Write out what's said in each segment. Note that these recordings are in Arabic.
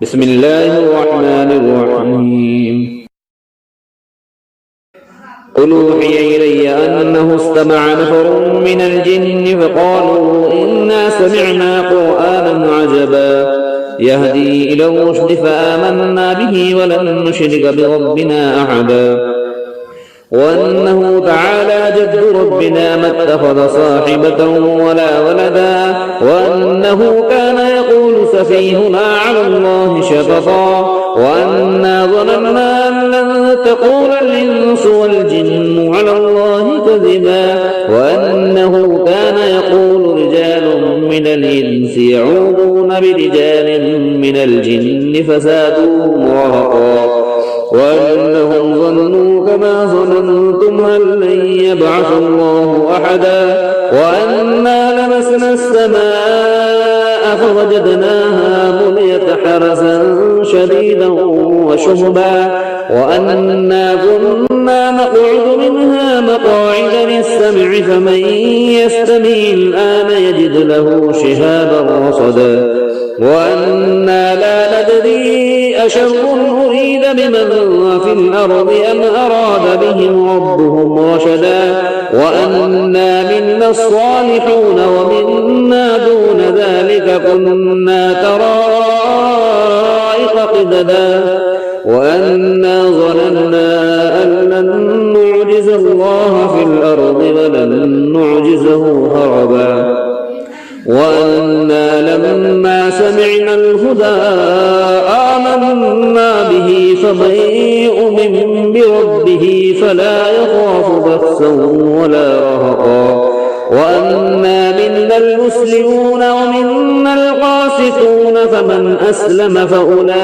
بسم الله الرحمن الرحيم. قل أوحي إلي أنه استمع نفر من الجن فقالوا إنا سمعنا قرآنا عجبا يهدي إلى الرشد فآمنا به ولن نشرك بربنا أحدا وأنه تعالى جد ربنا ما اتخذ صاحبة ولا ولدا وأنه كان يقول سفيهنا على الله شططا وأنا ظننا أن لن تقول الإنس والجن على الله كذبا وأنه كان يقول رجال من الإنس يعوذون برجال من الجن فزادوهم رهقا وأنهم ظنوا كما ظننتم أن لن يبعث الله أحدا وأنا لمسنا السماء فوجدناها مليت حرسا شديدا وشهبا وأنا كنا نقعد منها مقاعد للسمع فمن يستمع الآن يجد له شهابا رصدا وأنا لا ندري أشر أريد بمن في الأرض أم أراد بهم ربهم رشدا وأنا منا الصالحون ومنا دون ذلك كنا طرائق قددا وأنا ظننا أن لن نعجز الله في الأرض ولن نعجزه هربا وأنا لما سمعنا الهدى آمنا به فمن يؤمن بربه فلا يخاف بخسا ولا رهقا وأنا منا المسلمون ومنا القاسطون فمن أسلم فأولئك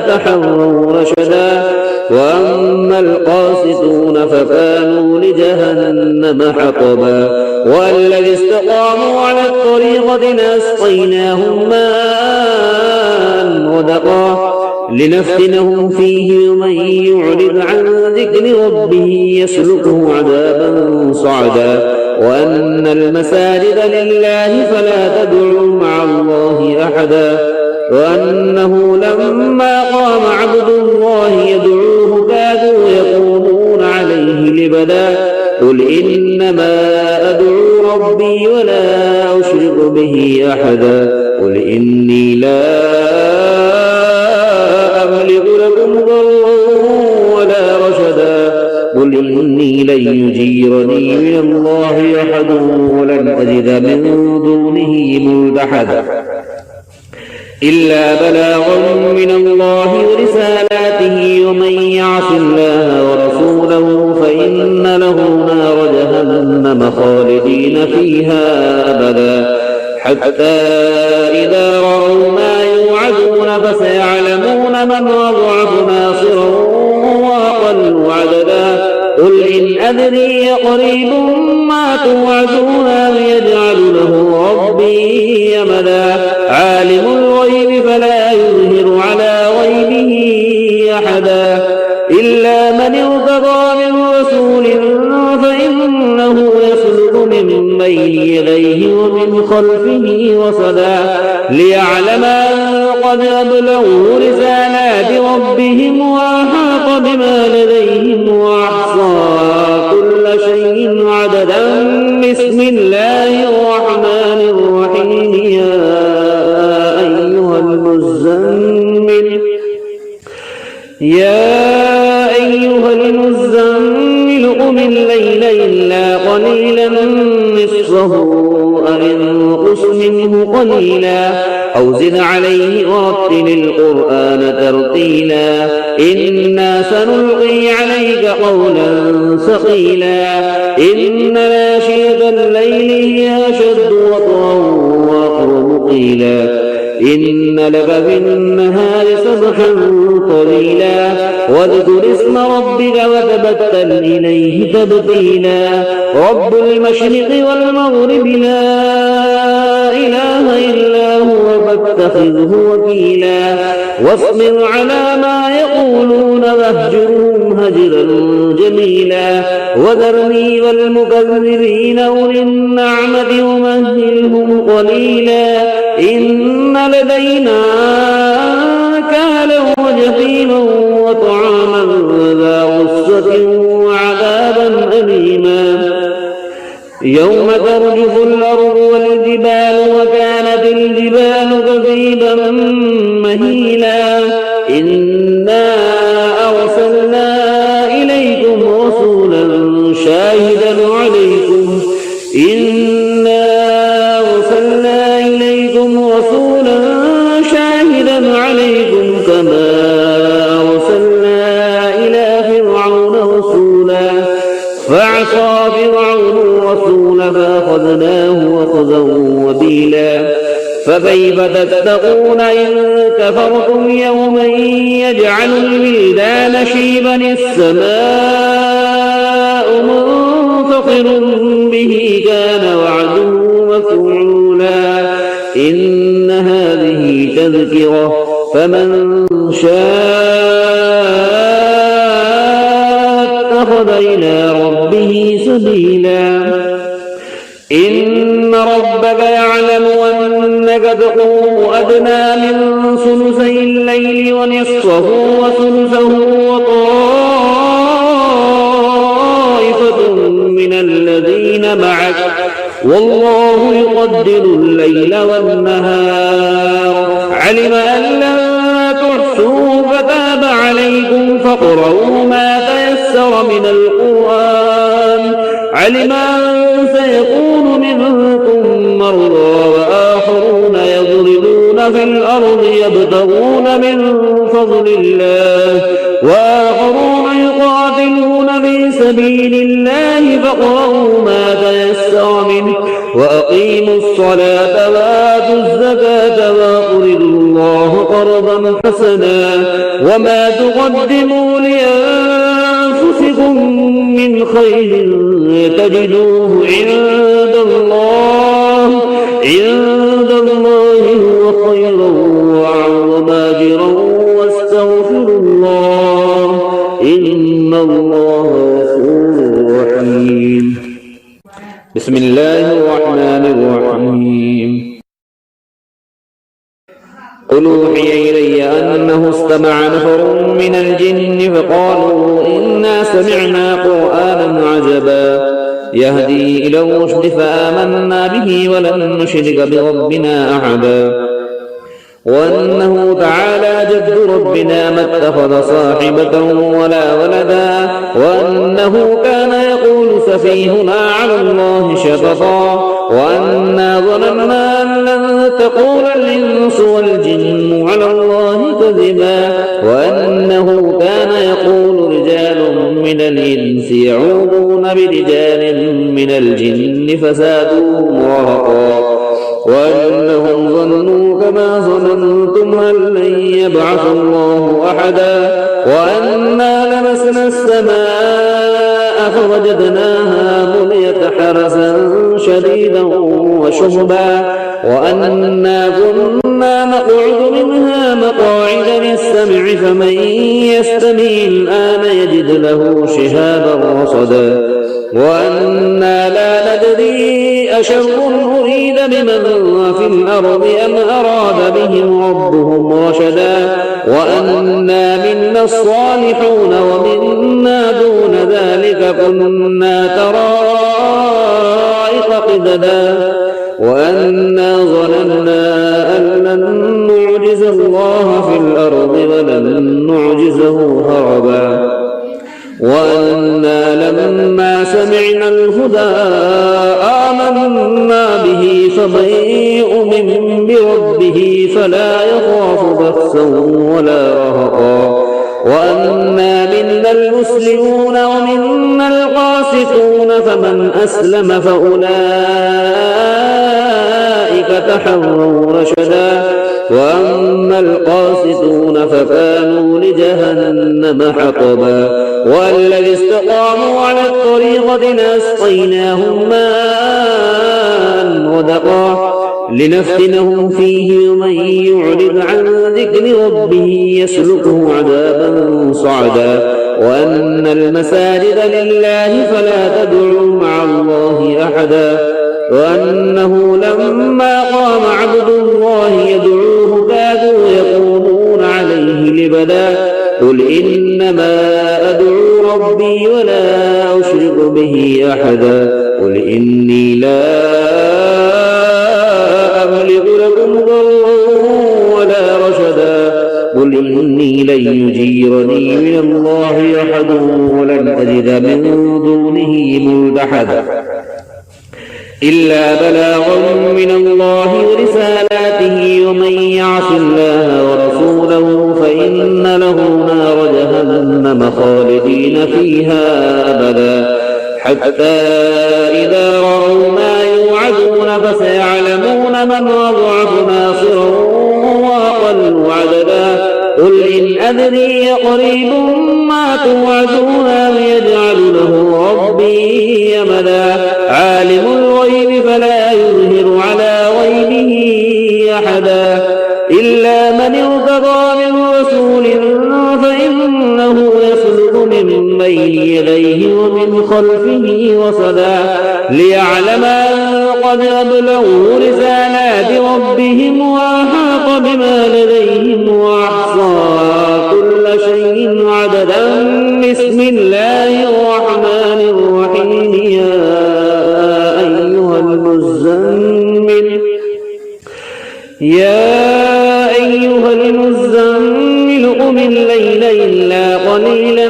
تحروا رشدا وأما القاسطون فكانوا لجهنم حطبا والذي استقاموا على الطريقة لأسقيناهم ماء غدقا لنفتنهم فيه ومن يعرض عن ذكر ربه يسلكه عذابا صعدا وأن المساجد لله فلا تدعوا مع الله أحدا وأنه لما قام عبد الله يدعوه كادوا يكونون عليه لبدا قل إنما أدعو ربي ولا أشرك به أحدا قل إني لا أملك لكم ضرا ولا رشدا قل إني لن يجيرني من الله أحد ولن أجد من دونه ملتحدا إلا بلاغا من الله ورسالاته ومن يعص الله ورسوله فإن له نار جهنم خالدين فيها أبدا حتى إذا رأوا ما يوعدون فسيعلمون من أضعف ناصرا وأقل عددا قل إن أدري قريب ما توعدون أم يجعل له ربي أمدا عالم الغيب فلا يظهر على غيبه أحدا إلا من ارتضى من رسول فإنه يسلك من بين يديه ومن خلفه رصدا ليعلم أن قد أبلغوا رسالات ربهم وأحاط بما لديهم وأحصى كل شيء عددا بسم الله الرحمن الرحيم يا أيها المزمل قم الليل إلا قليلا نصفه أو انقص منه قليلا أو زد عليه ورتل القرآن ترتيلا إنا سنلقي عليك قولا ثقيلا إن ناشئة الليل هي أشد وطئا وأقرب قيلا إن لك في النهار سبحا طويلا واذكر اسم ربك وتبتل إليه تبتيلا رب المشرق والمغرب لا إله إلا هو فاتخذه وكيلا واصبر على ما يقولون واهجرهم هجرا جميلا وذرني والمكذبين أولي النعمة ومهلهم قليلا إن لدينا نكالا وجحيما وطعاما ذا غصة وعذابا أليما يوم ترجف الأرض والجبال وكانت الجبال كثيبا مهيلا إنا أرسلنا إليكم رسولا شاهدا عليكم كما أرسلنا إلى فرعون رسولا فعصى فرعون الرسول فأخذناه أخذا وبيلا فكيف تتقون إن كفرتم يوما يجعل الولدان شيبا السماء منفطر به كان وعده مفعولا إن هذه تذكرة فمن شاء اتخذ إلى ربه سبيلا إن ربك يعلم أنك تقوم أدنى من ثلثي الليل ونصفه وثلثه وطائفة من الذين معك والله يقدر الليل والنهار علم أن لن تحصوا فتاب عليكم فاقرؤوا ما تيسر من القرآن علم أن سيكون منكم مرضى وآخرون يضربون في الأرض يبتغون من فضل الله وآخرون يقاتلون في سبيل الله فاقرؤوا ما تيسر منه وأقيموا الصلاة وآتوا الزكاة وأقرضوا الله قرضا حسنا وما تقدموا لأنفسكم من خير تجدوه عند الله هو خيرا وأعظم أجرا واستغفروا الله إن الله غفور رحيم بسم الله الرحمن الرحيم قل أوحي إلي أنه استمع نفر من الجن فقالوا إنا سمعنا قرآنا عجبا يهدي إلى الرشد فآمنا به ولن نشرك بربنا أحدا وأنه تعالى جد ربنا ما اتخذ صاحبة ولا ولدا وأنه كان يقول سفيهنا على الله شططا وأنا ظننا أن لن تقول الإنس والجن على الله كذبا وأنه كان يقول رجال من الإنس يعوذون برجال من الجن فزادوهم رهقا وأنهم ظنوا كما ظننتم أن لن يبعث الله أحدا وأنا لمسنا السماء فوجدناها مليت حرسا شديدا وشهبا وأنا كنا نقعد منها مقاعد للسمع فمن يستمع الآن يجد له شهابا رصدا وأنا لا ندري أشر أريد بمن في الأرض أم أراد بهم ربهم رشدا وأنا منا الصالحون ومنا دون ذلك كنا طرائق قددا وأنا ظننا أن لن نعجز الله في الأرض ولن نعجزه هربا وأنا لما سمعنا الهدى آمنا به فمن يؤمن بربه فلا يخاف بخسا ولا رهقا وأنا منا المسلمون ومنا القاسطون فمن أسلم فأولئك تحروا رشدا وأما القاسطون فكانوا لجهنم حطبا والذي استقاموا على الطريقة لأسقيناهم ماء غدقا لنفتنهم فيه ومن يعرض عن ذكر ربه يسلكه عذابا صعدا وأن المساجد لله فلا تدعوا مع الله أحدا وأنه لما قام عبد الله يدعوه قل إنما أدعو ربي ولا أشرك به أحدا قل إني لا أملك لكم ضرا ولا رشدا قل إني لن يجيرني من الله أحد ولن أجد من دونه ملتحدا إلا بلاغا من الله ورسالاته ومن يعص الله ورسوله فإن له نار جهنم خالدين فيها أبدا حتى إذا رأوا ما يوعدون فسيعلمون من أضعف ناصرا وأقل عددا قل إن أدري قريب ما توعدون أم يجعل له ربي أمدا عالم الغيب فلا يظهر على غيبه أحدا إلا من ارتضى من رسول فإنه يسلك من بين يديه ومن خلفه رصدا ليعلم أن قد أبلغوا رسالات ربهم وأحاط بما لديهم وأحصى كل شيء عددا بسم الله الرحمن الرحيم يا أيها المزمل قم الليل إلا قليلا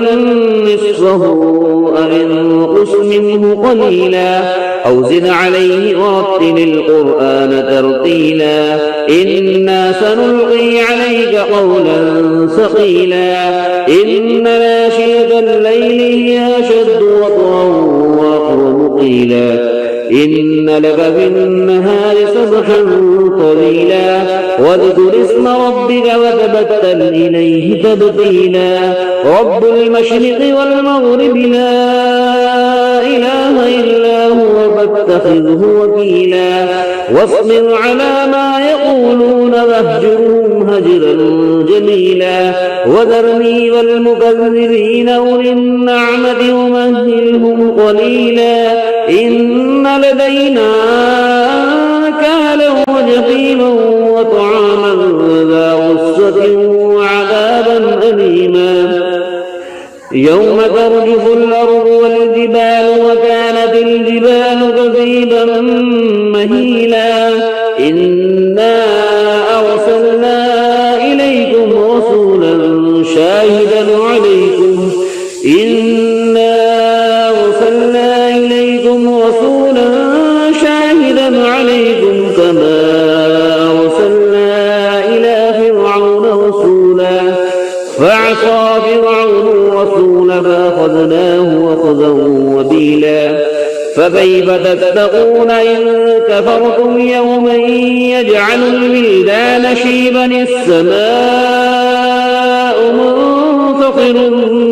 نصفه أو انقص منه قليلا أو زد عليه ورتل القرآن ترتيلا إنا سنلقي عليك قولا ثقيلا إن ناشئة الليل هي أشد وطئا وأقوم قيلا إن لك في النهار سبحا طويلا واذكر اسم ربك وتبتل إليه تبتيلا رب المشرق والمغرب لا إله إلا هو فاتخذه وكيلا واصبر على ما يقولون واهجرهم هجرا جميلا وذرني والمكذبين أولي النعمة ومهلهم قليلا إن لدينا أنكالا وجحيما وطعاما ذا غصة وعذابا أليما يوم ترجف الأرض والجبال وكانت الجبال كثيبا مهيلا إنا أرسلنا إليكم رسولا شاهدا عليكم كما أرسلنا إلى فرعون رسولا فعصى فرعون الرسول فأخذناه أخذا وبيلا فكيف تتقون إن كفرتم يوما يجعل الولدان شيبا السماء منفطر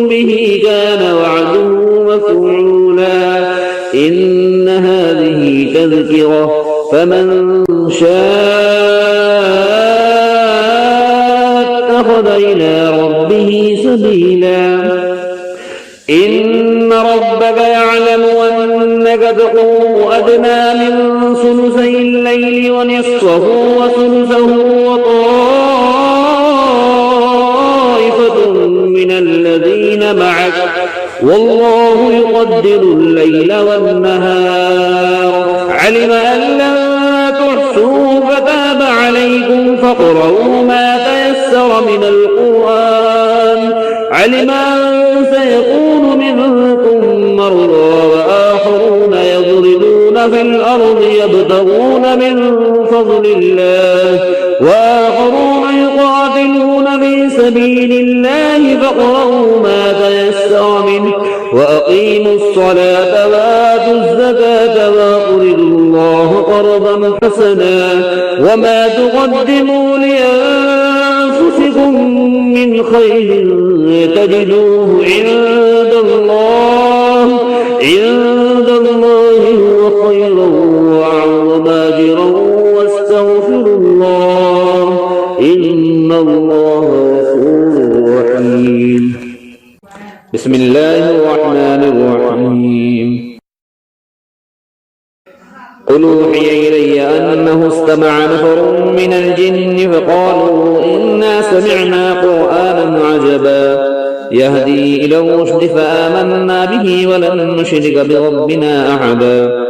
به كان وعده مفعولا إن هذه تذكرة فمن شاء اتخذ إلى ربه سبيلا إن ربك يعلم أنك تقوم أدنى من ثلثي الليل ونصفه وثلثه وطائفة من الذين معك والله يقدر الليل والنهار علم أن لن تحصوا فتاب عليكم فاقرؤوا ما تيسر من القرآن علم أن سيكون منكم مرضى وآخرون يضربون في الأرض يبتغون من فضل الله وآخرون يقاتلون في سبيل الله فاقرؤوا ما تيسر منه وأقيموا الصلاة وآتوا الزكاة وأقرضوا الله قرضا حسنا وما تقدموا لأنفسكم من خير تجدوه عند الله هو خيرا وأعظم أجرا واستغفروا الله إن الله غفور رحيم بسم الله الرحمن الرحيم قل أوحي إلي أنه استمع نفر من الجن فقالوا إنا سمعنا قرآنا عجبا يهدي إلى الرشد فآمنا به ولن نشرك بربنا أحدا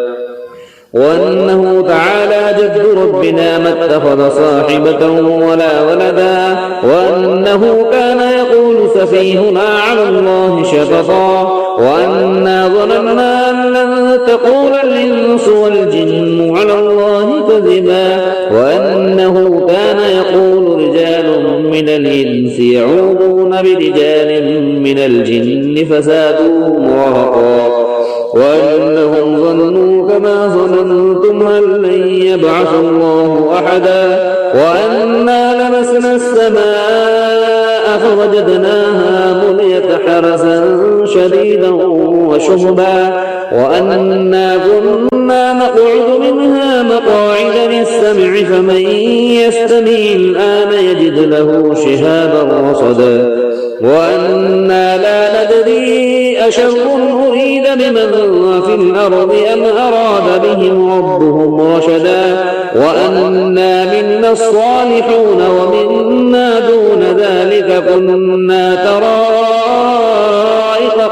وأنه تعالى جد ربنا ما اتخذ صاحبة ولا ولدا وأنه كان يقول سفيهنا على الله شططا وأنا ظننا أن لن تقول الإنس والجن على الله كذبا وأنه كان يقول رجال من الإنس يعوذون برجال من الجن فزادوهم رهقا وأنهم ظنوا كما ظننتم أن لن يبعث الله أحدا وأنا لمسنا السماء فوجدناها مليت حرسا شديدا وشهبا وأنا كنا نقعد منها مقاعد للسمع فمن يستمع الآن يجد له شهابا رصدا وأنا لا ندري أشر أريد بمن في الأرض أم أراد بهم ربهم رشدا وأنا منا الصالحون ومنا دون ذلك كنا طرائق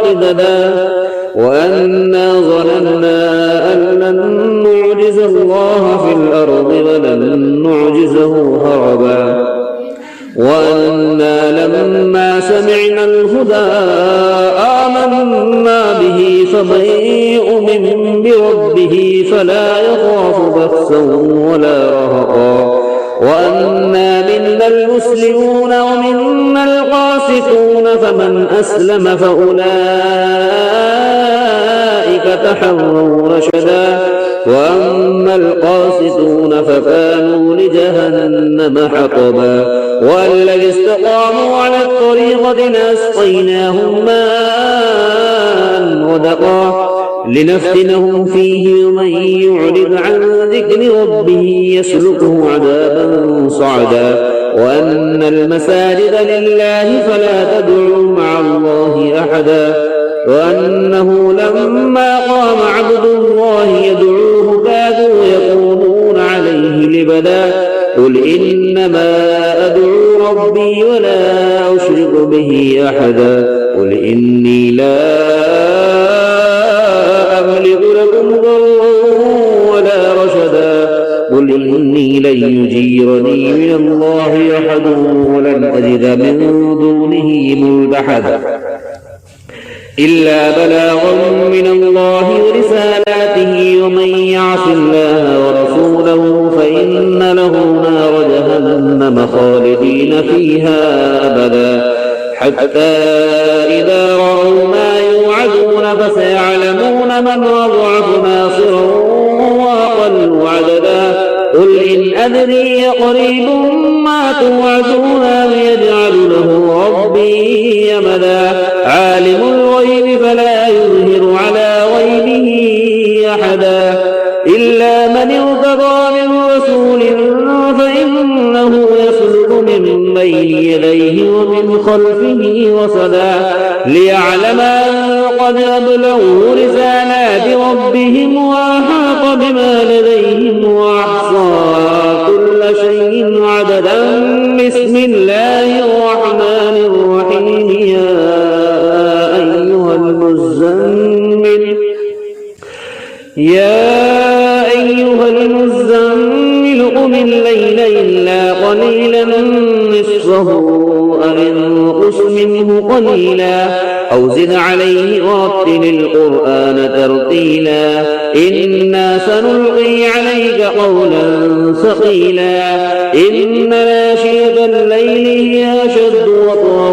قددا وأنا ظننا أن لن نعجز الله في الأرض ولن نعجزه هربا وأنا لما سمعنا الهدى آمنا به فمن يؤمن بربه فلا يخاف بخسا ولا رهقا وأنا منا المسلمون ومنا القاسطون فمن أسلم فأولئك تحروا رشدا وأما القاسطون فكانوا لجهنم حطبا والذي استقاموا على الطريقة لأسقيناهم ماء غدقا لنفتنهم فيه ومن يعرض عن ذكر ربه يسلكه عذابا صعدا وأن المساجد لله فلا تدعوا مع الله أحدا وأنه لما قام عبد الله يدعوه كادوا يكونون عليه لبدا قل إنما أدعو ربي ولا أشرك به أحدا قل إني لا أملك لكم ضرا ولا رشدا قل إني لن يجيرني من الله أحد ولن أجد من دونه ملتحدا إلا بلاغا من الله ورسالاته ومن يعص الله ورسوله فإن له نار جهنم خالدين فيها أبدا حتى إذا رأوا ما يوعدون فسيعلمون من أضعف ناصرا وأقل عددا قل إن أدري قريب ما توعدون أم يجعل له ربي أمدا عالم الغيب فلا يظهر على غيبه أحدا إلا من ارتضى من رسول فإنه يسلك من بين يديه ومن خلفه رصدا ليعلم أن قد أبلغوا رسالات ربهم وأحاط بما لديهم وأحصى كل شيء عددا بسم الله الرحمن الرحيم يا أيها المزمل قم الليل إلا قليلا نصفه أو انقص منه قليلا أو زد عليه ورتل القرآن ترتيلا إنا سنلقي عليك قولا ثقيلا إن ناشئة الليل هي أشد وطئا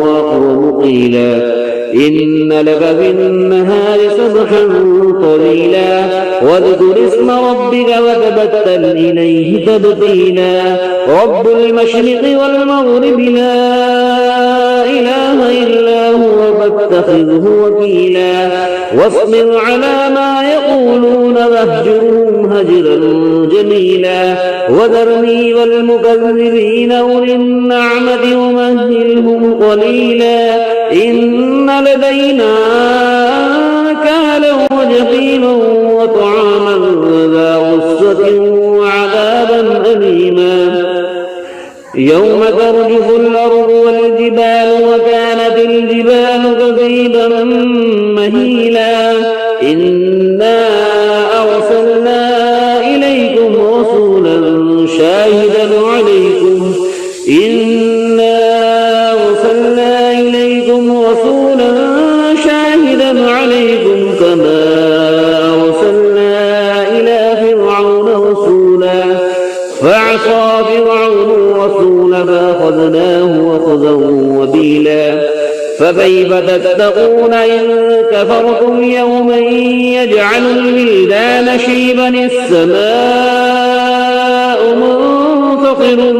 وأقوم قيلا إن لك في النهار سبحا طويلا واذكر اسم ربك وتبتل إليه تبتيلا رب المشرق والمغرب لا إله إلا هو فاتخذه وكيلا واصبر على ما يقولون واهجرهم هجرا جميلا وذرني والمكذبين أولي النعمة ومهلهم قليلا إن لدينا أنكالا وجحيما وطعاما ذا غصة وعذابا أليما يوم ترجف الأرض والجبال وكانت الجبال كثيبا مهيلا إنا أرسلنا إليكم رسولا شاهدا عليكم كما أرسلنا إلى فرعون رسولا فعصى فرعون الرسول فأخذناه أخذا وبيلا فكيف تتقون إن كفرتم يوما يجعل الولدان شيبا السماء منفطر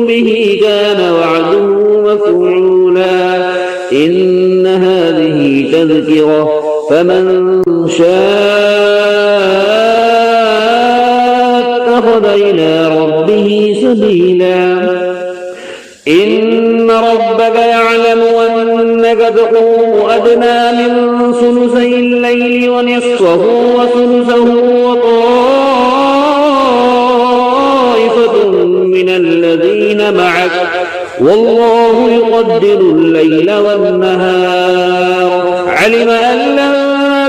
به كان وعده مفعولا إن هذه تذكرة فمن شاء اتخذ إلى ربه سبيلا إن ربك يعلم أنك تقوم أدنى من ثلثي الليل ونصفه وثلثه وطائفة من الذين معك والله يقدر الليل والنهار علم أن لن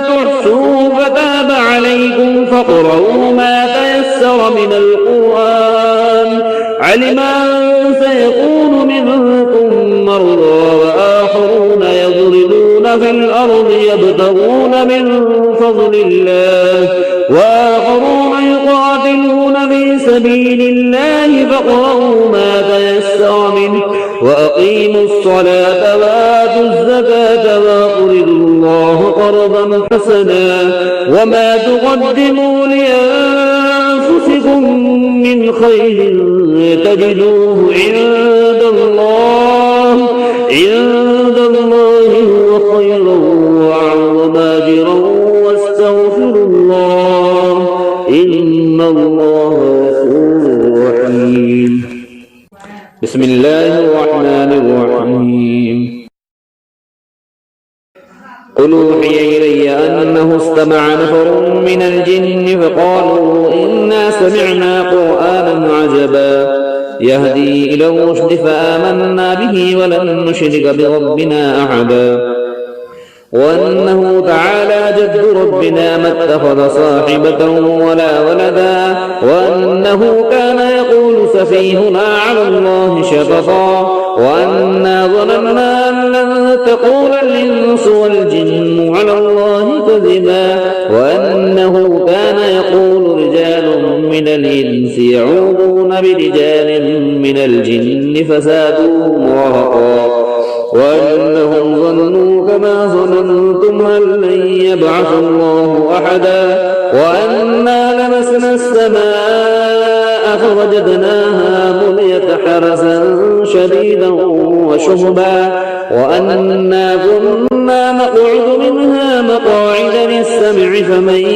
تحصوا فتاب عليكم فاقرؤوا ما تيسر من القرآن علم أن سيكون منكم مرضى وآخرون يضربون في الأرض يبتغون من فضل الله وآخرون يقاتلون في سبيل الله فاقرؤوا ما تيسر منه وأقيموا الصلاة وآتوا الزكاة وأقرضوا الله قرضا حسنا وما تقدموا لأنفسكم من خير تجدوه عند الله هو خيرا وأعظم أجرا واستغفروا الله إن الله غفور رحيم بسم الله الرحمن الرحيم قل أوحي إلي أنه استمع نفر من الجن فقالوا إنا سمعنا قرآنا عجبا يهدي إلى الرشد فآمنا به ولن نشرك بربنا أحدا وأنه تعالى جد ربنا ما اتخذ صاحبة ولا ولدا وأنه كان يقول سفيهنا على الله شططا وأنا ظننا أن لن تقول الإنس والجن على الله كذبا وأنه كان يقول رجال من الإنس يعوذون برجال من الجن فزادوهم رهقا وأنهم ظنوا كما ظننتم أن لن يبعث الله أحدا وأنا لمسنا السماء فوجدناها مليت حرسا شديدا وشهبا وأنا كنا نقعد منها مقاعد للسمع فمن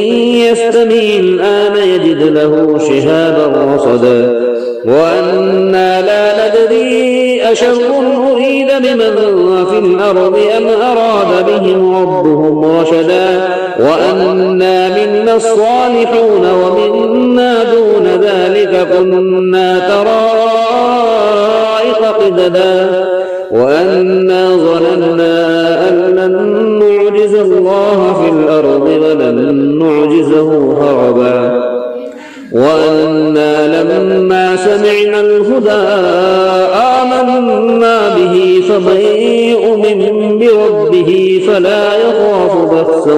يستمع الآن يجد له شهابا رصدا وأنا لا ندري أشر أريد بمن في الأرض أم أراد بهم ربهم رشدا وأنا منا الصالحون ومنا دون ذلك كنا طرائق قددا وأنا ظننا أن لن نعجز الله في الأرض ولن نعجزه هربا وأنا لما سمعنا الهدى آمنا به فمن يؤمن بربه فلا يخاف بخسا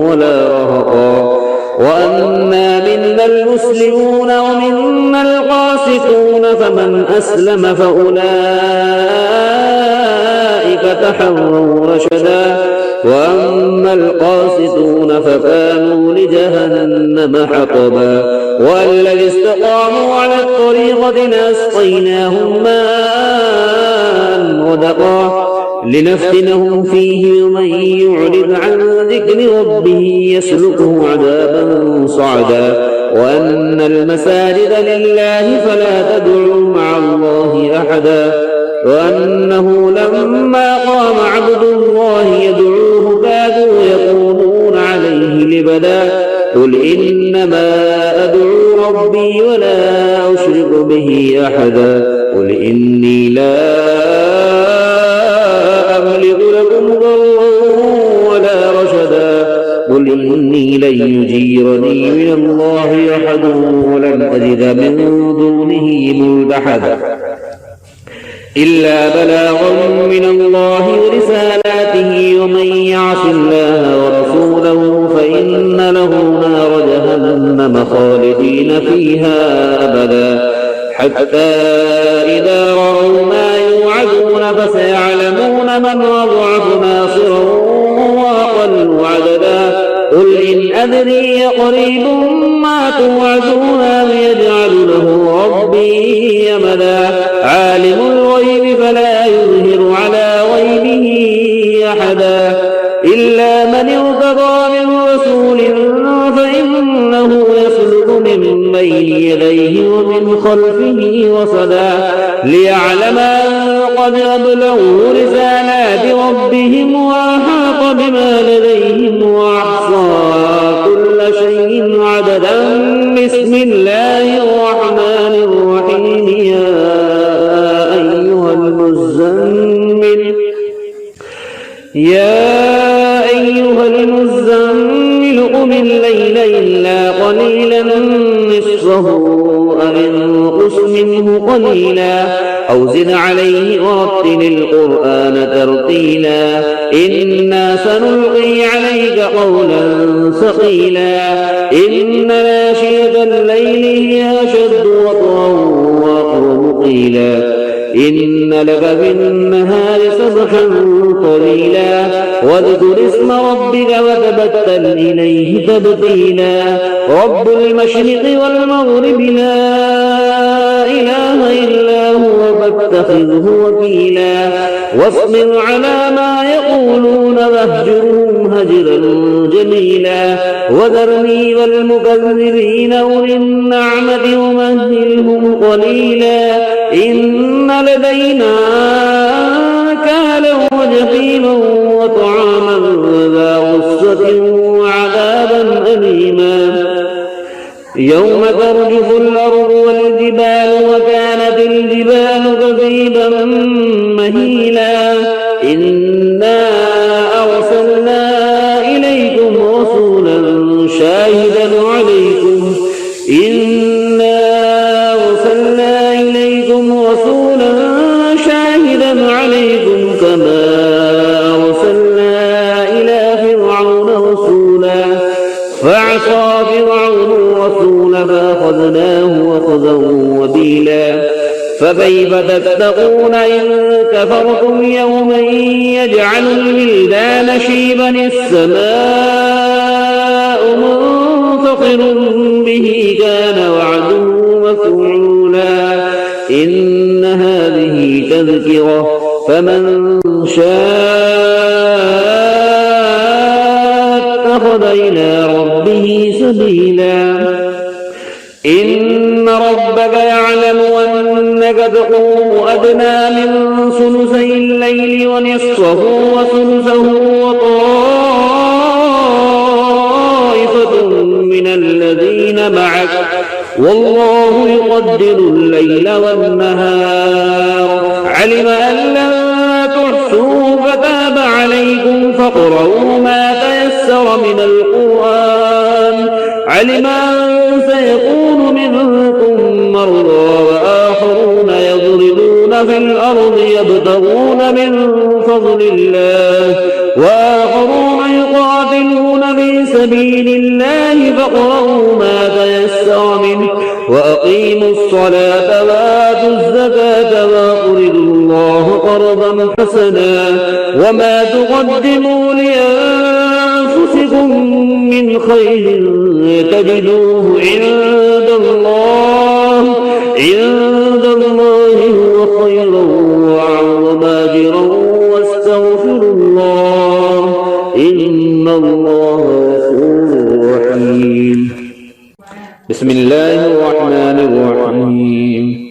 ولا رهقا وأنا منا المسلمون ومنا القاسطون فمن أسلم فأولئك تحروا رشدا وأما القاسطون فكانوا لجهنم حطبا والذي استقاموا على الطريقة لأسقيناهم ماء غدقا لنفتنهم فيه ومن يعرض عن ذكر ربه يسلكه عذابا صعدا وأن المساجد لله فلا تدعوا مع الله أحدا وأنه لما قام عبد الله يدعوه كادوا يكونون عليه لبدا قل إنما أدعو ربي ولا أشرك به أحدا قل إني لا أملك لكم ضرا ولا رشدا قل إني لن يجيرني من الله أحد ولن أجد من دونه ملتحدا إلا بلاغا من الله ورسالاته ومن يعص الله ورسوله فإن له نار جهنم خالدين فيها أبدا حتى إذا رأوا ما يوعدون فسيعلمون من أضعف ناصرا وأقل عددا قل إن أدري قريب ما توعدون أم يجعل له ربي أمدا عالم الغيب فلا يظهر على غيبه أحدا إلا من ارتضى من رسول فإنه يسلك من بين يديه ومن خلفه رصدا ليعلم أن قد أبلغوا رسالات ربهم وأحاط بما لديهم وأحصى كل شيء عددا بسم الله الرحمن الرحيم يا أيها المزمل قم الليل إلا قليلا نصفه أو انقص منه قليلا أو زد عليه ورتل القرآن ترتيلا إنا سنلقي عليك قولا ثقيلا إن ناشئة الليل هي أشد وطئا وأقوم قيلا إن لك في النهار سبحا طويلا واذكر اسم ربك وتبتل إليه تبتيلا رب المشرق والمغرب لا إله إلا هو فاتخذه وكيلا واصبر على ما يقولون واهجرهم هجرا جميلا وذرني والمكذبين أولي النعمة ومهلهم قليلا إن لدينا أنكالا وجحيما وطعاما ذا غصة وعذابا أليما يوم ترجف الأرض والجبال وكانت الجبال كثيبا مهيلا إنا أرسلنا إليكم رسولا شاهدا عليكم كما أرسلنا إلى فرعون رسولا فعصى فرعون الرسول فأخذناه أخذا وبيلا فكيف تتقون إن كفرتم يوما يجعل الولدان شيبا السماء منفطر به كان وعده مفعولا إن هذه تذكرة فمن شاء اتخذ إلى ربه سبيلا إن ربك يعلم أنك تقوم أدنى من ثلثي الليل ونصفه وثلثه وطائفة من الذين معك والله يقدر الليل والنهار علم أن لن تحصوا فتاب عليكم فاقرؤوا ما تيسر من القرآن علم أن سيكون منكم مرضى وآخرون يضربون في الأرض يبتغون من فضل الله وآخرون يقاتلون في سبيل الله فاقرؤوا ما تيسر منه وأقيموا الصلاة وآتوا الزكاة وأقرضوا الله قرضا حسنا وما تقدموا لأنفسكم من خير تجدوه عند الله هو خيرا وأعظم أجرا واستغفروا الله إن الله غفور رحيم بسم الله الرحمن الرحيم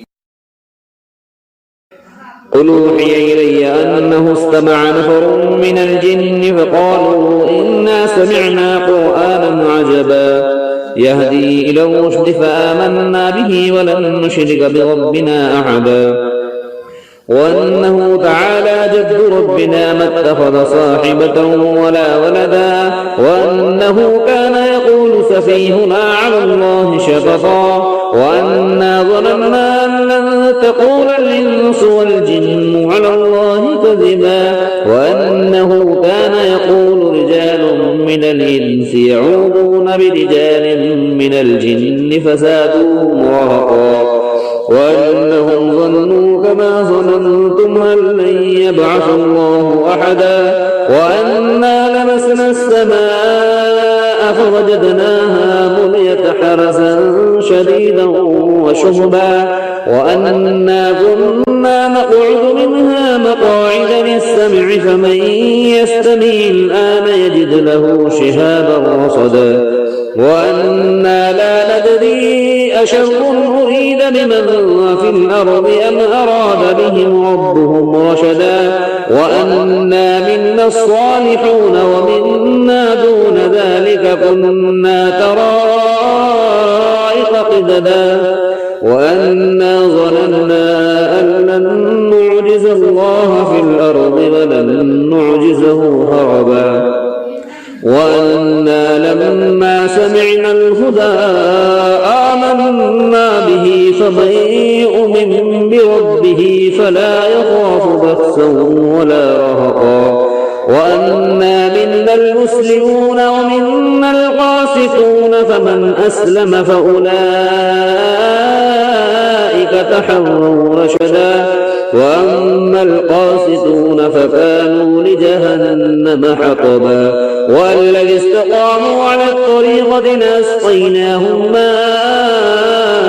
قل أوحي إلي أنه استمع نفر من الجن فقالوا إنا سمعنا قرآنا عجبا يهدي إلى الرشد فآمنا به ولن نشرك بربنا أحدا وأنه تعالى جد ربنا ما اتخذ صاحبة ولا ولدا وأنه كان يقول سفيهنا على الله شططا وأنا ظننا أن لن تقول الإنس والجن على الله كذبا وأنه كان يقول رجال من الإنس يعوذون برجال من الجن فزادوهم رهقا وأنهم ظنوا كما ظننتم أن لن يبعث الله أحدا وأنا لمسنا السماء فوجدناها مليت حرسا شديدا وشهبا وأنا كنا نقعد منها مقاعد للسمع فمن يستمع الآن يجد له شهابا رصدا وأنا لا ندري أشر أريد بمن في الأرض أم أراد بهم ربهم رشدا وأنا منا الصالحون ومنا دون ذلك كنا طرائق قددا وأنا ظننا أن لن نعجز الله في الأرض ولن نعجزه هربا وأنا لما سمعنا الهدى آمنا به فمن يؤمن بربه فلا يخاف بخسا ولا رهقا وأنا منا المسلمون ومنا القاسطون فمن أسلم فأولئك تحروا رشدا وأما القاسطون فكانوا لجهنم حطبا والذي استقاموا على الطريقة لأسقيناهم ماء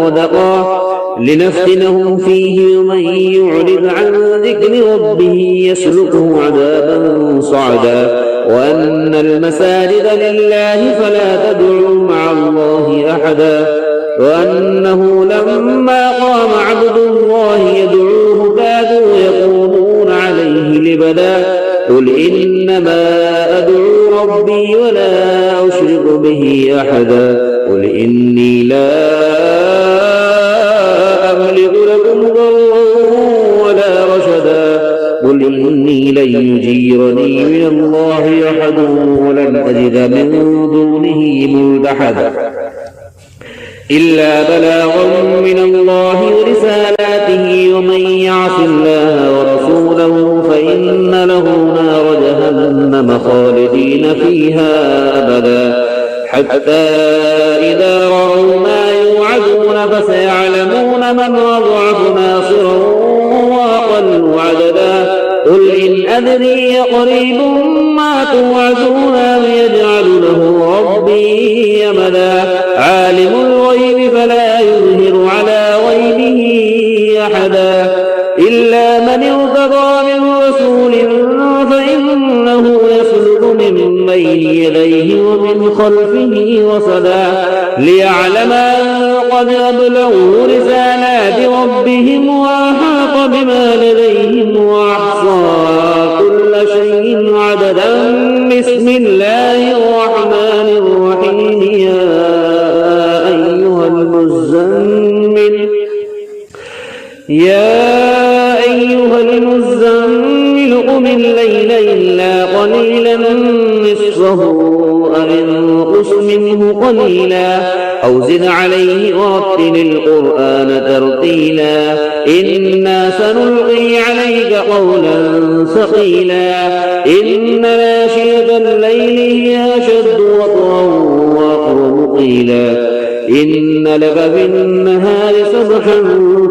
غدقا لنفتنهم فيه ومن يعرض عن ذكر ربه يسلكه عذابا صعدا وأن المساجد لله فلا تدعوا مع الله أحدا وأنه لما قام عبد الله يدعوه كادوا يكونون عليه لبدا قل إنما أدعو ربي ولا أشرك به أحدا قل إني لا أملك لكم ضرا ولا رشدا قل إني لن يجيرني من الله أحد ولن أجد من دونه ملتحدا إلا بلاغا من الله ورسالاته ومن يعص الله ورسوله فإن له نار جهنم خالدين فيها أبدا حتى إذا رأوا ما يوعدون فسيعلمون من أضعف ناصرا وأقل عددا قل إن أدري قريب ما توعدون أم يجعل له ربي أمدا عالم الغيب فلا يظهر على غيبه أحدا إلا من ارتضى من رسول فإنه يسلك من بين يديه ومن خلفه رصدا ليعلم أن قد أبلغوا رسالات ربهم وأحاط بما لديهم وأحصى كل شيء عددا بسم الله الرحمن الرحيم يا أيها المزمل قم الليل إلا قليلا نصفه أو انقص منه قليلا أو زد عليه ورتل القرآن ترتيلا إنا سنلقي عليك قولا ثقيلا إن ناشئة الليل هي أشد وطئا وأقرب قيلا إن لك في النهار سبحا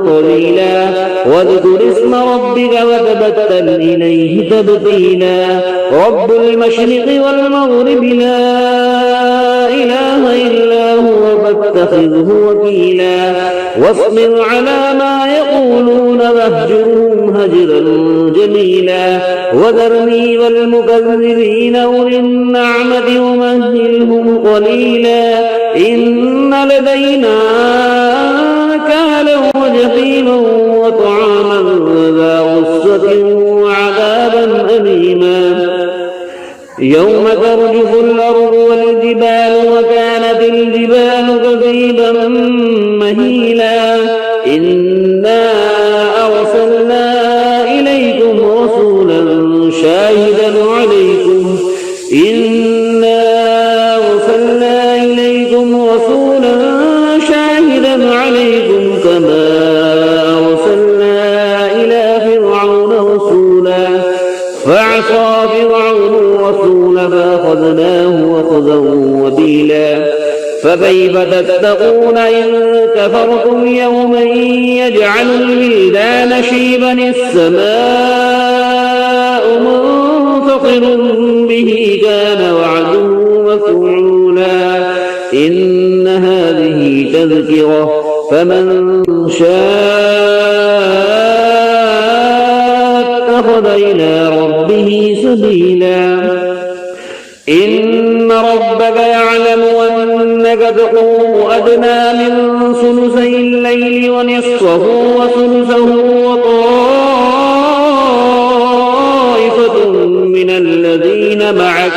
طويلا واذكر اسم ربك وتبتل إليه تبتيلا رب المشرق والمغرب لا إله إلا هو فاتخذه وكيلا واصبر على ما يقولون واهجرهم هجرا جميلا وذرني والمكذبين أولي النعمة ومهلهم قليلا إن لدينا أنكالا وجحيما وطعاما يوم ترجف الأرض والجبال وكانت الجبال كثيبا مهيلا إنا أرسلنا إليكم رسولا شاهدا عليكم كما أرسلنا إلى فرعون رسولا فعصى فرعون الرسول فأخذناه أخذا وبيلا فكيف تتقون إن كفرتم يوما يجعل الولدان شيبا السماء منفطر به كان وعده مفعولا إن هذه تذكرة فمن شاء اتخذ إلى ربه سبيلا إن ربك يعلم أنك تقوم أدنى من ثلثي الليل ونصفه وثلثه وطائفة من الذين معك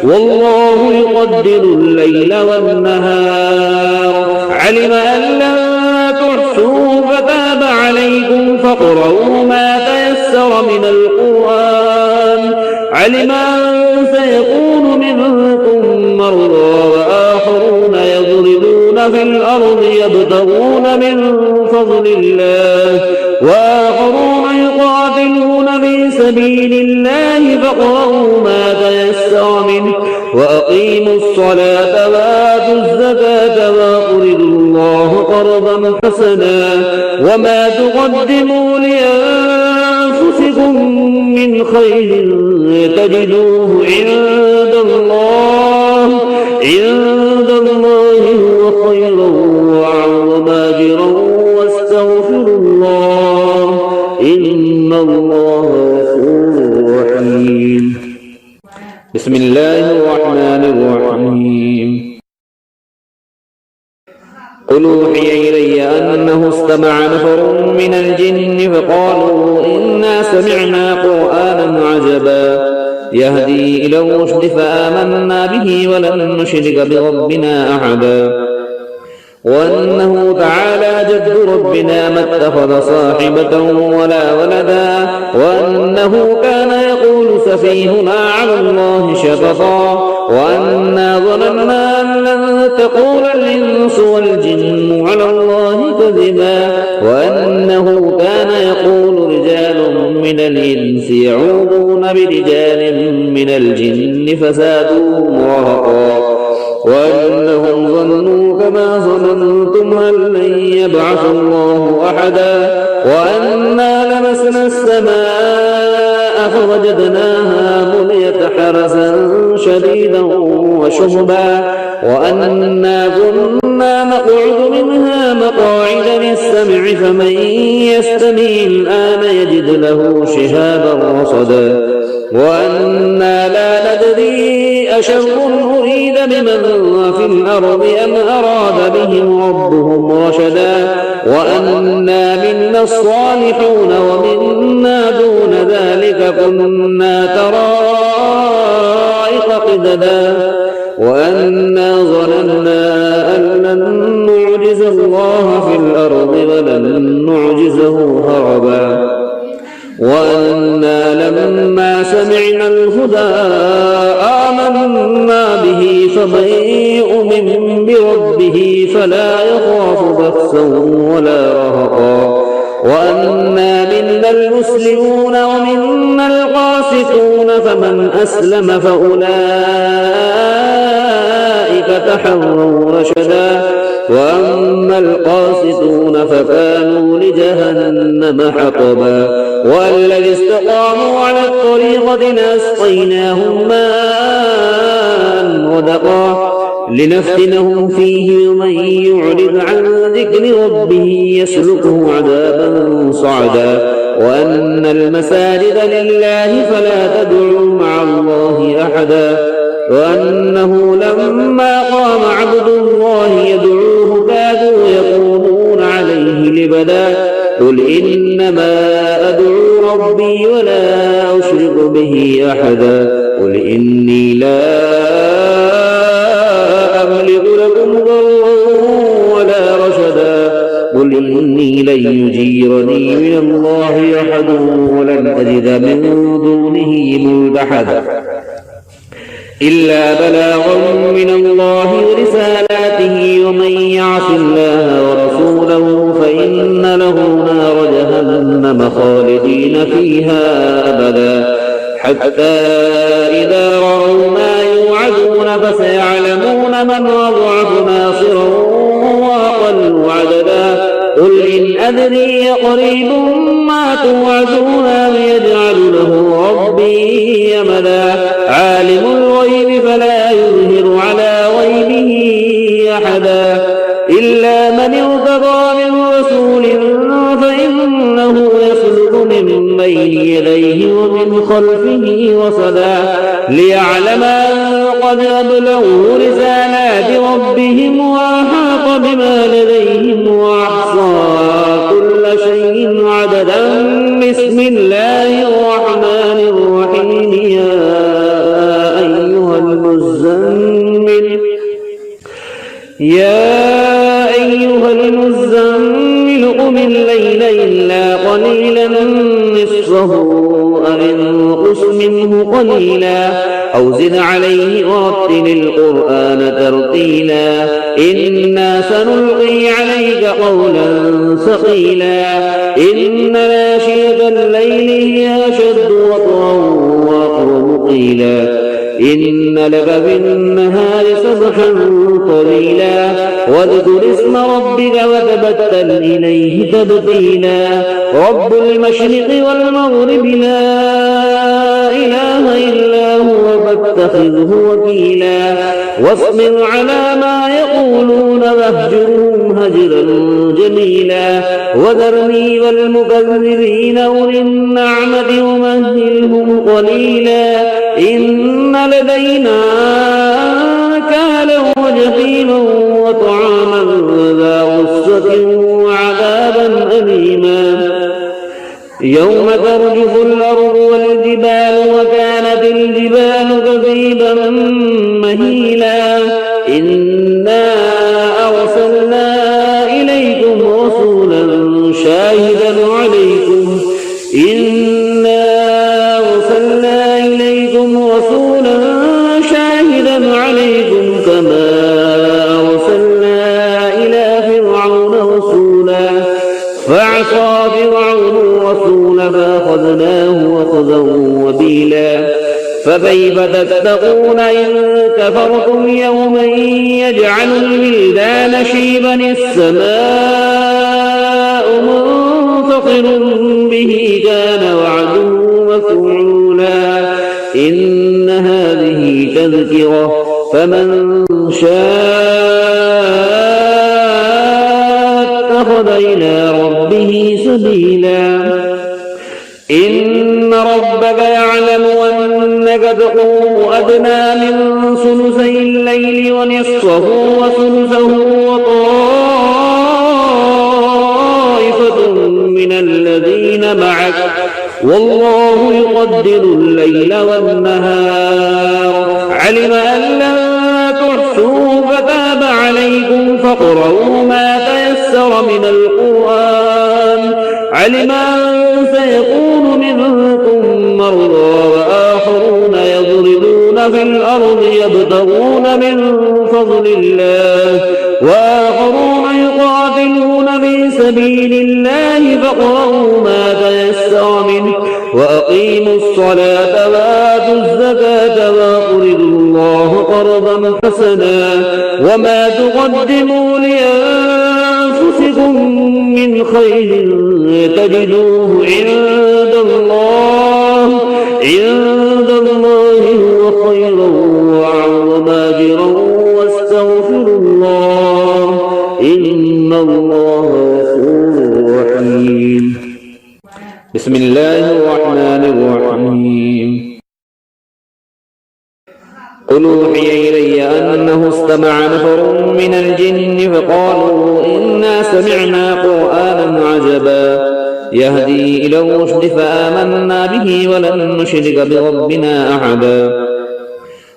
والله يقدر الليل والنهار علم أن لن تحصوا فتاب عليكم فاقرؤوا ما تيسر من القرآن علم أن سيكون منكم مرضى وآخرون يضربون في الأرض يبتغون من فضل الله وآخرون يقاتلون في سبيل الله فاقرؤوا ما تيسر منه وأقيموا الصلاة وآتوا الزكاة وأقرضوا الله قرضا حسنا وما تقدموا لأنفسكم من خير تجدوه عند الله هو خيرا وأعظم أجرا واستغفروا الله إن الله غفور رحيم. بسم الله الرحمن الرحيم. قل أوحي إلي أنه استمع نفر من الجن فقالوا إنا سمعنا قرآنا عجبا يهدي إلى الرشد فآمنا به ولن نشرك بربنا أحدا وأنه تعالى جد ربنا ما اتخذ صاحبة ولا ولدا وأنه كان يقول سفيهنا على الله شططا وأنا ظننا أن لن تقول الإنس والجن على الله كذبا وأنه كان يقول رجال من الإنس يعوذون برجال من الجن فزادوهم رهقا وأنهم ظنوا كما ظننتم أن لن يبعث الله أحدا وأنا لمسنا السماء فوجدناها مليت حرسا شديدا وشهبا وأنا كنا نقعد منها مقاعد للسمع فمن يستمع الآن يجد له شهابا رصدا وأنا لا ندري أشر أريد بمن في الأرض أم أراد بهم ربهم رشدا وأنا منا الصالحون ومنا دون ذلك كنا طرائق قددا وأنا ظننا أن لن نعجز الله في الأرض ولن نعجزه هربا وأنا لما سمعنا الهدى آمنا به فمن يؤمن بربه فلا يخاف بخسا ولا رهقا وأنا منا المسلمون ومنا القاسطون فمن أسلم فأولئك تحروا رشدا وأما القاسطون فكانوا لجهنم حطبا والذي استقاموا على الطريقة لأسقيناهم ماء غدقا لنفتنهم فيه ومن يعرض عن ذكر ربه يسلكه عذابا صعدا وأن المساجد لله فلا تدعوا مع الله أحدا وأنه لما قام عبد الله يدعوه كادوا يكونون عليه لبدا قل إنما أدعو ربي ولا أشرك به أحدا قل إني لا أملك لكم ضرا ولا رشدا قل إني لن يجيرني من الله أحد ولن أجد من دونه ملتحدا إلا بلاغا من الله ورسالاته ومن يعص الله ورسوله فإن له نار جهنم خالدين فيها أبدا حتى إذا رأوا ما يوعدون فسيعلمون من أضعف ناصرا وأقل عددا قل إن أدري قريب ما توعدون أم يجعل له ربي أمدا عالم الغيب فلا يظهر على غيبه أحدا إلا من ارتضى من رسول فإنه يسلك من بين يديه ومن خلفه رصدا ليعلم أن قد أبلغوا رسالات ربهم وأحاط بما لديهم وأحصى كل شيء عددا بسم الله الرحمن الرحيم يا أيها المزمل قم الليل إلا قليلا نصفه أو انقص منه قليلا أو زد عليه ورتل القرآن ترتيلا إنا سنلقي عليك قولا ثقيلا إن ناشئة الليل هي أشد وطئا وأقوم قيلا إن لك في النهار سبحا طويلا واذكر اسم ربك وتبتل إليه تبتيلا رب المشرق والمغرب لا إله إلا هو فاتخذه وكيلا واصبر على ما يقولون واهجرهم هجرا جميلا وذرني والمكذبين أولي النعمة ومهلهم قليلا إن لدينا أنكالا وجحيما وطعاما ذا غصة وعذابا أليما يوم ترجف الأرض والجبال وكانت الجبال كثيبا مهيلا إنا أرسلنا إليكم رسولا شاهدا عليكم كما أرسلنا إلى فرعون رسولا فعصى فرعون الرسول فأخذناه أخذا وبيلا فكيف تتقون إن كفرتم يوما يجعل الولدان شيبا السماء منفطر به كان وعده مفعولا إن هذه تذكرة فمن شاء اتخذ إلى ربه سبيلا إن ربك يعلم أنك تقوم أدنى من ثلثي الليل ونصفه وثلثه وطائفة من الذين معك والله يقدر الليل والنهار علم أن لن تحصوا فتاب عليكم فاقرؤوا ما تيسر من القرآن علم أن سيكون منكم مرضى وآخرون يضربون في الأرض يبتغون من فضل الله وآخرون يقاتلون في سبيل الله فاقرؤوا ما تيسر منه وأقيموا الصلاة وآتوا الزكاة وأقرضوا الله قرضا حسنا وما تقدموا لأنفسكم من خير تجدوه عند الله هو خيرا وأعظم أجرا واستغفروا الله إن الله غفور رحيم بسم الله الرحمن الرحيم قل أوحي إلي أنه استمع نفر من الجن فقالوا إنا سمعنا قرآنا عجبا يهدي إلى الرشد فآمنا به ولن نشرك بربنا أحدا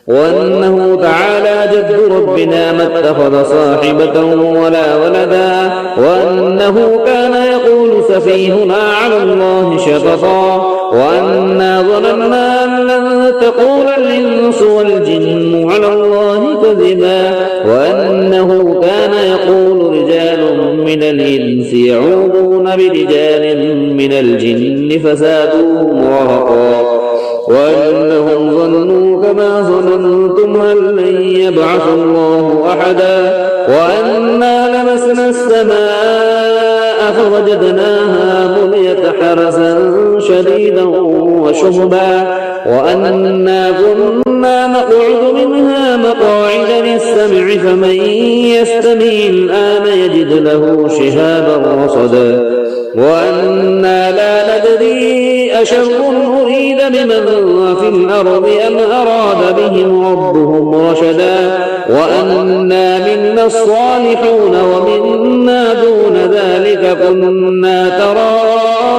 وأنه تعالى جد ربنا ما اتخذ صاحبة ولا ولدا وأنه كان يقول سفيهنا على الله شططا وأنا ظننا أن لن تقول الإنس والجن على الله كذبا وأنه كان يقول رجال من الإنس يعوذون برجال من الجن فزادوهم رهقا وأنهم ظنوا كما ظننتم أن لن يبعث الله أحدا وأنا لمسنا السماء فوجدناها مليت حرسا شديدا وشهبا وأنا كنا نقعد منها مقاعد للسمع فمن يستمع الآن يجد له شهابا رصدا وأنا لا ندري أشر أريد بمن في الأرض أم أراد بهم ربهم رشدا وأنا منا الصالحون ومنا دون ذلك كنا طرائق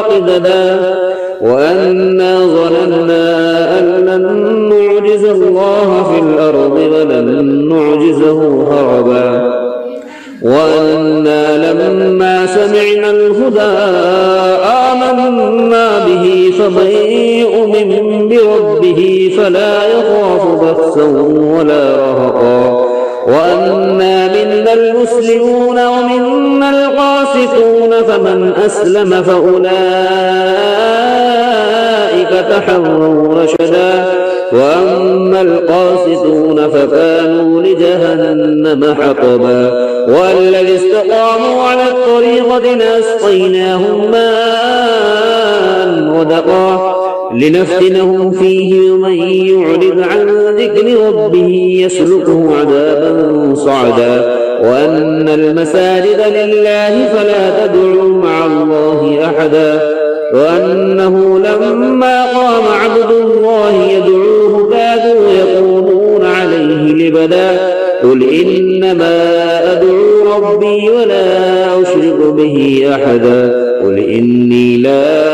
قددا وأنا ظننا أن لن نعجز الله في الأرض ولن نعجزه هربا وأنا لما سمعنا الهدى آمنا به فمن يؤمن بربه فلا يخاف بخسا ولا رهقا وأنا منا المسلمون ومنا القاسطون فمن أسلم فأولئك تحروا رشدا وأما القاسطون فكانوا لجهنم حطبا والذي استقاموا على الطريقة لأسقيناهم ماء غدقا لنفتنهم فيه ومن يعرض عن ذكر ربه يسلكه عذابا صعدا وأن المساجد لله فلا تدعوا مع الله أحدا وأنه لما قام عبد الله يدعوه كادوا يكونون عليه لبدا قل إنما أدعو ربي ولا أشرك به أحدا قل إني لا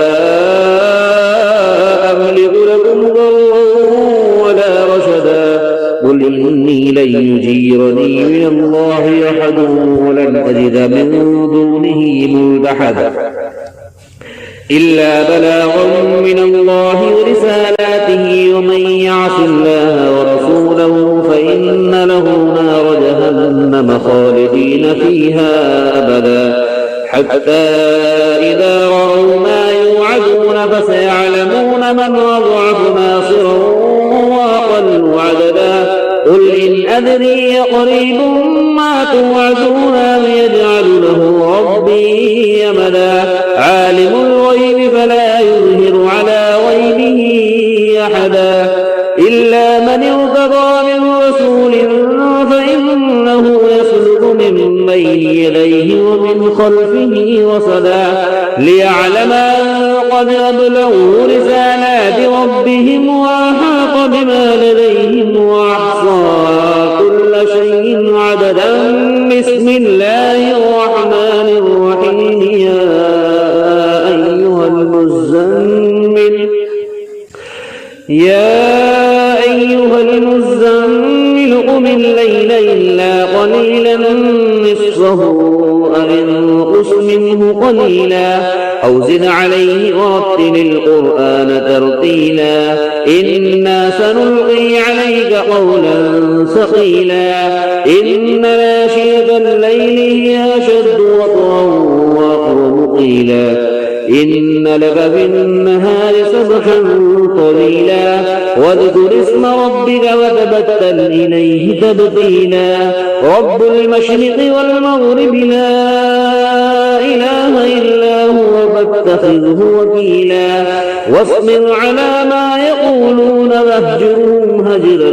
أملك لكم ضرا ولا رشدا قل إني لن يجيرني من الله أحد ولن أجد من دونه ملتحدا إلا بلاغا من الله ورسالاته ومن يعص الله ورسوله فإن له نار جهنم خالدين فيها أبدا حتى إذا رأوا ما يوعدون فسيعلمون من أضعف ناصرا وأقل عددا قل إن أدري قريب ما توعدون أم يجعل له ربي أمدا عالم الغيب فلا يظهر على غيبه أحدا إلا من ارتضى من رسول فإنه يسلك من بين يديه ومن خلفه رصدا ليعلم أن قد أبلغوا رسالات ربهم وأحاط بما لديهم وأحصى كل شيء عددا بسم الله الرحمن الرحيم يا أيها المزمل قم الليل إلا قليلا نصفه أو انقص منه قليلا أو زد عليه ورتل القرآن ترتيلا إنا سنلقي عليك قولا ثقيلا إن ناشئة الليل هي أشد وطئا وأقوم قيلا إن لك في النهار سبحا طويلا واذكر اسم ربك وتبتل إليه تبتيلا رب المشرق والمغرب لا إله إلا هو فاتخذه وكيلا واصبر على ما يقولون واهجرهم هجرا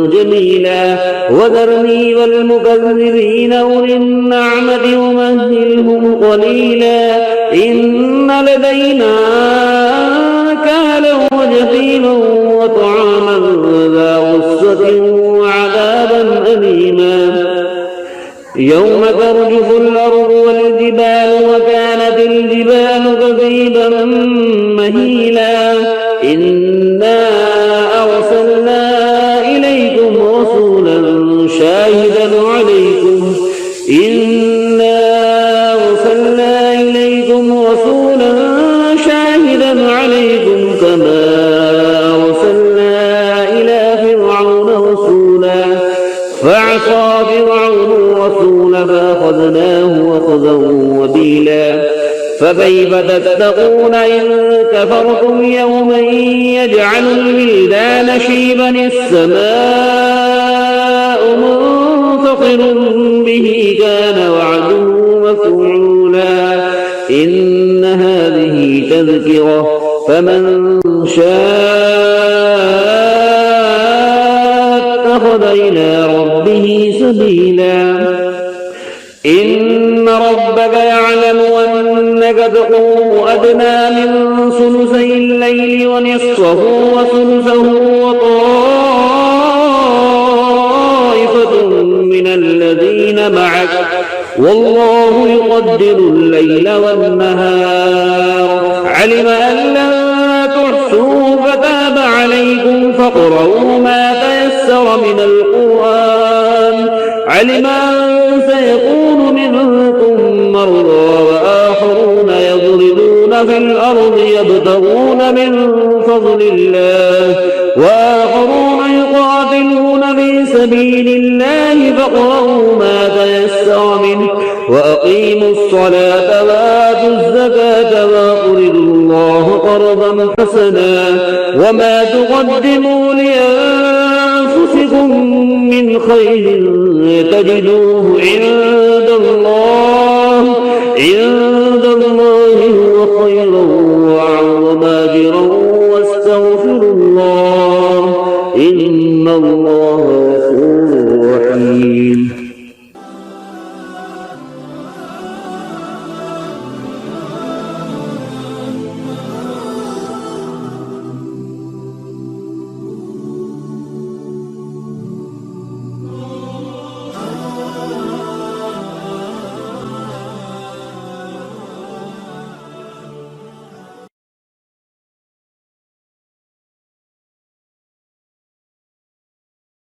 جميلا وذرني والمكذبين أولي النعمة ومهلهم قليلا إن لدينا أنكالا وجحيما وطعاما ذا غصة وعذابا أليما يوم ترجف الأرض والجبال وكانت الجبال الجبال كثيبا مهيلا إنا أرسلنا إليكم رسولا شاهدا عليكم كما أرسلنا إلى فرعون رسولا فعصى فرعون الرسول فأخذناه أخذا وبيلا فكيف تتقون إن كفرتم يوما يجعل الولدان شيبا السماء منفطر به كان وعده مفعولا إن هذه تذكرة فمن شاء اتخذ إلى ربه سبيلا إن ربك يعلم أنك تقوم أدنى من ثلثي الليل ونصفه وثلثه وطائفة من الذين معك والله يقدر الليل والنهار علم أن لن تحصوا فتاب عليكم فاقرؤوا ما تيسر من القرآن علم أن سيكون منكم مرضى وآخرون يضربون في الأرض يبتغون من فضل الله وآخرون يقاتلون في سبيل الله فاقرؤوا ما تيسر منه وأقيموا الصلاة وآتوا الزكاة وأقرضوا الله قرضا حسنا وما تقدموا لأنفسكم من خير تجدوه عند الله هو خيرا